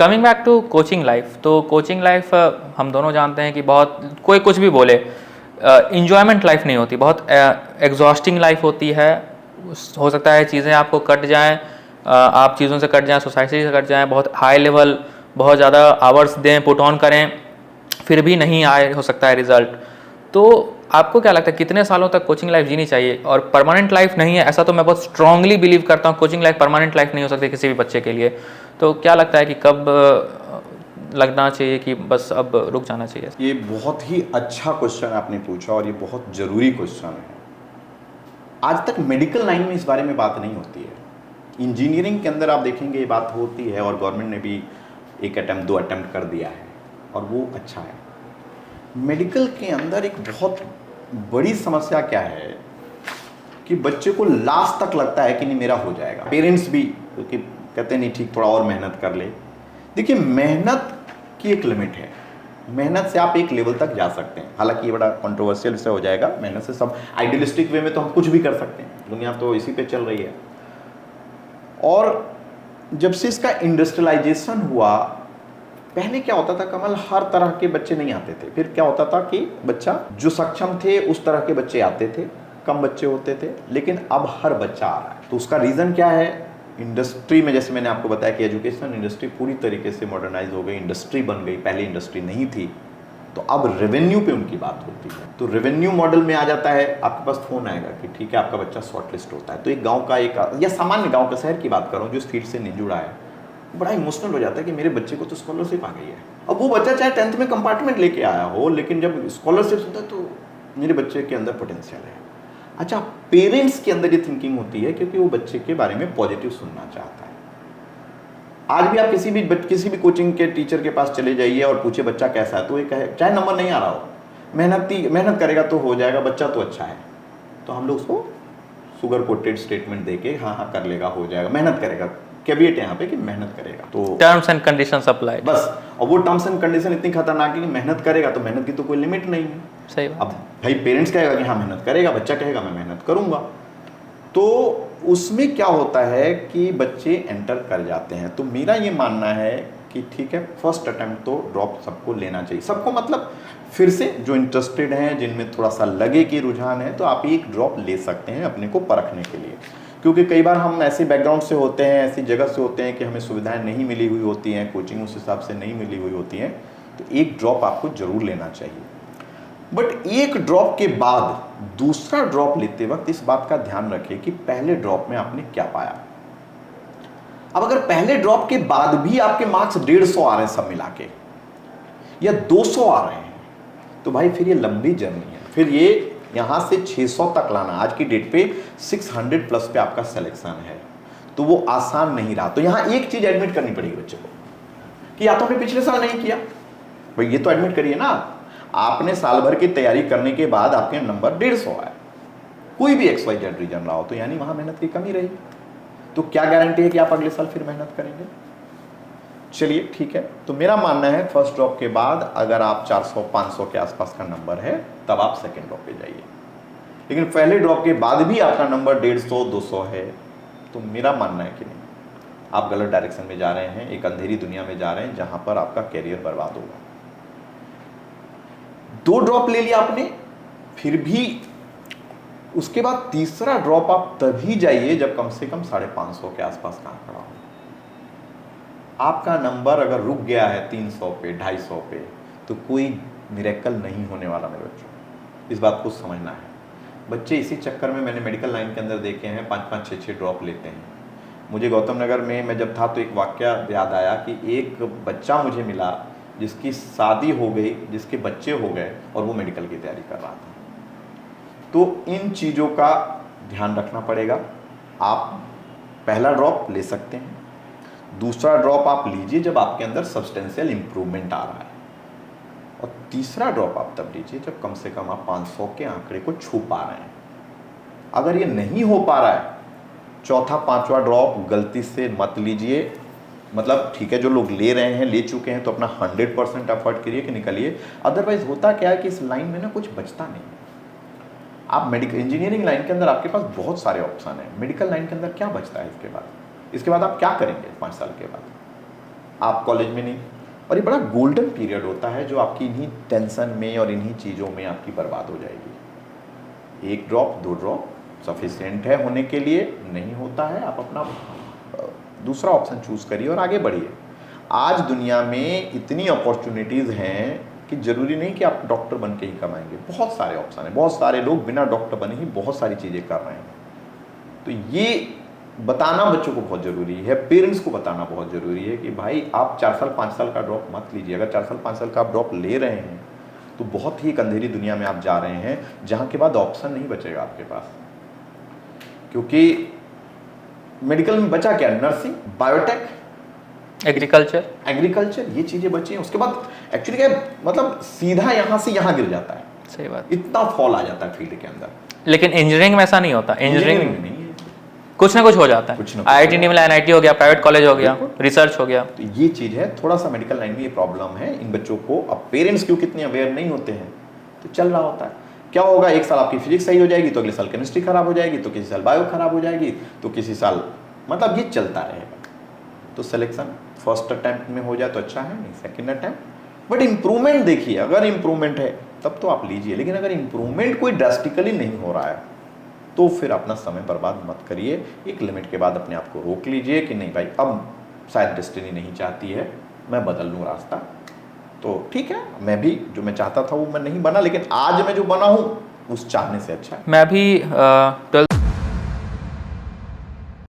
Coming back to coaching life, तो coaching life हम दोनों जानते हैं कि बहुत, कोई कुछ भी बोले, इंजॉयमेंट लाइफ नहीं होती, बहुत एग्जॉस्टिंग लाइफ होती है। हो सकता है चीज़ें आपको कट जाएं, आप चीज़ों से कट जाएं, सोसाइटी से कट जाएं, बहुत हाई लेवल, बहुत ज़्यादा आवर्स दें, पुट ऑन करें, फिर भी नहीं आए हो सकता है रिजल्ट। तो आपको क्या लगता है कितने सालों तक कोचिंग लाइफ जीनी चाहिए? और परमानेंट लाइफ नहीं है ऐसा तो मैं बहुत स्ट्रांगली बिलीव करता हूँ, कोचिंग लाइफ परमानेंट लाइफ नहीं हो सकती किसी भी बच्चे के लिए। तो क्या लगता है कि कब लगना चाहिए कि बस अब रुक जाना चाहिए? ये बहुत ही अच्छा क्वेश्चन आपने पूछा और ये बहुत ज़रूरी क्वेश्चन है। आज तक मेडिकल लाइन में इस बारे में बात नहीं होती है। इंजीनियरिंग के अंदर आप देखेंगे ये बात होती है और गवर्नमेंट ने भी 1 अटेम्प्ट 2 अटेम्प्ट कर दिया है और वो अच्छा है। मेडिकल के अंदर एक बहुत बड़ी समस्या क्या है कि बच्चे को लास्ट तक लगता है कि नहीं मेरा हो जाएगा। पेरेंट्स भी क्योंकि कहते नहीं ठीक थोड़ा और मेहनत कर ले। देखिए मेहनत की एक लिमिट है, मेहनत से आप एक लेवल तक जा सकते हैं। हालांकि ये बड़ा कंट्रोवर्शियल से हो जाएगा, मेहनत से सब आइडियलिस्टिक वे में तो हम कुछ भी कर सकते हैं, दुनिया तो इसी पे चल रही है। और जब से इसका इंडस्ट्रियलाइजेशन हुआ, पहले क्या होता था कमल, हर तरह के बच्चे नहीं आते थे। फिर क्या होता था कि बच्चा जो सक्षम थे उस तरह के बच्चे आते थे, कम बच्चे होते थे, लेकिन अब हर बच्चा आ रहा है। तो उसका रीज़न क्या है? इंडस्ट्री में, जैसे मैंने आपको बताया कि एजुकेशन इंडस्ट्री पूरी तरीके से मॉडर्नाइज हो गई, इंडस्ट्री बन गई। पहले इंडस्ट्री नहीं थी, तो अब रेवेन्यू पे उनकी बात होती है। तो रेवेन्यू मॉडल में आ जाता है, आपके पास फोन आएगा कि ठीक है आपका बच्चा शॉर्टलिस्ट होता है। तो एक गांव का, एक या सामान्य गांव का, शहर की बात कर रहा हूँ जो इस फील्ड से नहीं जुड़ा है, बड़ा इमोशनल हो जाता है कि मेरे बच्चे को तो स्कॉलरशिप आ गई है। अब वो बच्चा चाहे 10th में कंपार्टमेंट लेके आया हो, लेकिन जब स्कॉलरशिप होता है तो मेरे बच्चे के अंदर पोटेंशियल है। अच्छा, पेरेंट्स के अंदर ये थिंकिंग होती है क्योंकि वो बच्चे के बारे में पॉजिटिव सुनना चाहता है। आज भी आप किसी भी कोचिंग के टीचर के पास चले जाइए और पूछे बच्चा कैसा है, तो ये कहे चाहे नंबर नहीं आ रहा हो, मेहनत करेगा तो हो जाएगा, बच्चा तो अच्छा है। तो हम लोग उसको शुगर कोटेड स्टेटमेंट देके हाँ हाँ कर लेगा, हो जाएगा, मेहनत करेगा, कैविएट यहाँ पे कि मेहनत करेगा। तो टर्म्स एंड कंडीशंस अप्लाई बस। और वो टर्म्स एंड कंडीशन इतनी खतरनाक है कि मेहनत करेगा तो मेहनत की तो कोई लिमिट नहीं है। सही बात। अब भाई पेरेंट्स कहेगा कि हाँ मेहनत करेगा, बच्चा कहेगा मैं मेहनत करूंगा, तो उसमें क्या होता है कि बच्चे एंटर कर जाते हैं। तो मेरा ये मानना है कि ठीक है, फर्स्ट अटेम्प्ट तो ड्रॉप सबको लेना चाहिए, सबको मतलब फिर से जो इंटरेस्टेड हैं, जिनमें थोड़ा सा लगे कि रुझान है, तो आप एक ड्रॉप ले सकते हैं अपने को परखने के लिए। क्योंकि कई बार हम ऐसे बैकग्राउंड से होते हैं, ऐसी जगह से होते हैं कि हमें सुविधाएं नहीं मिली हुई होती हैं, कोचिंग उस हिसाब से नहीं मिली हुई होती हैं, तो एक ड्रॉप आपको जरूर लेना चाहिए। बट एक ड्रॉप के बाद दूसरा ड्रॉप लेते वक्त इस बात का ध्यान रखें कि पहले ड्रॉप में आपने क्या पाया। अब अगर पहले ड्रॉप के बाद भी आपके मार्क्स 150 आ रहे हैं सब मिला के, या 200 आ रहे हैं, तो भाई फिर ये लंबी जर्नी है। फिर ये यहां से 600 तक लाना, आज की डेट पे 600 प्लस पे आपका सिलेक्शन है, तो वो आसान नहीं रहा। तो यहां एक चीज एडमिट करनी पड़ेगी बच्चे को कि या तो आपने पिछले साल नहीं किया, भाई ये तो एडमिट करिए ना, आपने साल भर की तैयारी करने के बाद आपके नंबर 150 आए, कोई भी XYZ रीजन रहा हो, तो यानी वहां मेहनत की कमी रही। तो क्या गारंटी है कि आप अगले साल फिर मेहनत करेंगे? चलिए ठीक है, तो मेरा मानना है फर्स्ट ड्रॉप के बाद अगर आप 400-500 के आसपास का नंबर है तब आप सेकेंड ड्रॉप पे जाइए। लेकिन पहले ड्रॉप के बाद भी आपका नंबर 150-200 है, तो मेरा मानना है कि नहीं, आप गलत डायरेक्शन में जा रहे हैं, एक अंधेरी दुनिया में जा रहे हैं जहां पर आपका कैरियर बर्बाद होगा। 2 ड्रॉप ले लिया आपने, फिर भी उसके बाद तीसरा ड्रॉप आप तभी जाइए जब कम से कम 550 के आसपास का आंकड़ा हो। आपका नंबर अगर रुक गया है 300 पे, 250 पे, तो कोई मिरेकल नहीं होने वाला मेरे बच्चों, इस बात को समझना है। बच्चे इसी चक्कर में मैंने मेडिकल लाइन के अंदर देखे हैं 5-5, 6-6 ड्रॉप लेते हैं। मुझे गौतम नगर में मैं जब था तो एक वाकया याद आया कि एक बच्चा मुझे मिला जिसकी शादी हो गई, जिसके बच्चे हो गए और वो मेडिकल की तैयारी कर रहा था। तो इन चीज़ों का ध्यान रखना पड़ेगा। आप पहला ड्रॉप ले सकते हैं, दूसरा ड्रॉप आप लीजिए जब आपके अंदर सब्सटेंशियल इंप्रूवमेंट आ रहा है, और तीसरा ड्रॉप आप तब लीजिए जब कम से कम आप 500 के आंकड़े को छू पा रहे हैं। अगर ये नहीं हो पा रहा है, चौथा 5वां ड्रॉप गलती से मत लीजिए। मतलब ठीक है, जो लोग ले रहे हैं, ले चुके हैं, तो अपना 100% एफर्ट करिए कि निकलिए। अदरवाइज होता क्या है कि इस लाइन में ना कुछ बचता नहीं। आप मेडिकल इंजीनियरिंग लाइन के अंदर आपके पास बहुत सारे ऑप्शन हैं, मेडिकल लाइन के अंदर क्या बचता है इसके बाद? इसके बाद आप क्या करेंगे 5 साल के बाद? आप कॉलेज में नहीं, और ये बड़ा गोल्डन पीरियड होता है जो आपकी इन्हीं टेंशन में और इन्हीं चीज़ों में आपकी बर्बाद हो जाएगी। 1 ड्रॉप 2 ड्रॉप सफिशिएंट है होने के लिए, नहीं होता है आप अपना दूसरा ऑप्शन चूज करिए और आगे बढ़िए। आज दुनिया में इतनी अपॉर्चुनिटीज़ हैं कि ज़रूरी नहीं कि आप डॉक्टर बन के ही कमाएंगे, बहुत सारे ऑप्शन हैं, बहुत सारे लोग बिना डॉक्टर बने ही बहुत सारी चीज़ें कर रहे हैं। तो ये बताना बच्चों को बहुत ज़रूरी है, पेरेंट्स को बताना बहुत ज़रूरी है कि भाई आप 4 साल 5 साल का ड्रॉप मत लीजिए। अगर 4 साल 5 साल का आप ड्रॉप ले रहे हैं तो बहुत ही एक अंधेरी दुनिया में आप जा रहे हैं जहाँ के बाद ऑप्शन नहीं बचेगा आपके पास। क्योंकि मेडिकल में बचा क्या, नर्सिंग, बायोटेक, एग्रीकल्चर, ये चीज़ें बची हैं। उसके बाद एक्चुअली क्या मतलब सीधा यहाँ से यहाँ गिर जाता है, सही बात। इतना फॉल आ जाता है फील्ड के अंदर। लेकिन इंजीनियरिंग में ऐसा नहीं होता, इंजीनियरिंग में नहीं है, कुछ ना कुछ हो जाता है, कुछ ना कुछ IIT नहीं मिला NIT हो गया, प्राइवेट कॉलेज हो गया, रिसर्च हो गया। तो ये चीज़ है, थोड़ा सा मेडिकल लाइन में ये प्रॉब्लम है इन बच्चों को। अब पेरेंट्स क्यों कितने अवेयर नहीं होते हैं, तो चल रहा होता है। क्या होगा, एक साल आपकी फिजिक्स सही हो जाएगी तो अगले साल केमिस्ट्री खराब हो जाएगी, तो किसी साल बायो खराब हो जाएगी, तो किसी साल मतलब ये चलता रहेगा। तो सिलेक्शन फर्स्ट अटैम्प्ट में हो जाए तो अच्छा है, नहीं सेकंड अटैम्प्ट। बट इम्प्रूवमेंट देखिए, अगर इम्प्रूवमेंट है तब तो आप लीजिए, लेकिन अगर इम्प्रूवमेंट कोई ड्रास्टिकली नहीं हो रहा है तो फिर अपना समय बर्बाद मत करिए। एक लिमिट के बाद अपने आप को रोक लीजिए कि नहीं भाई अब शायद डेस्टिनी नहीं चाहती है, मैं बदल लूँ रास्ता। तो ठीक है, मैं भी जो मैं चाहता था वो मैं नहीं बना, लेकिन आज मैं जो बना हूँ उस चाहने से अच्छा है। मैं भी 12th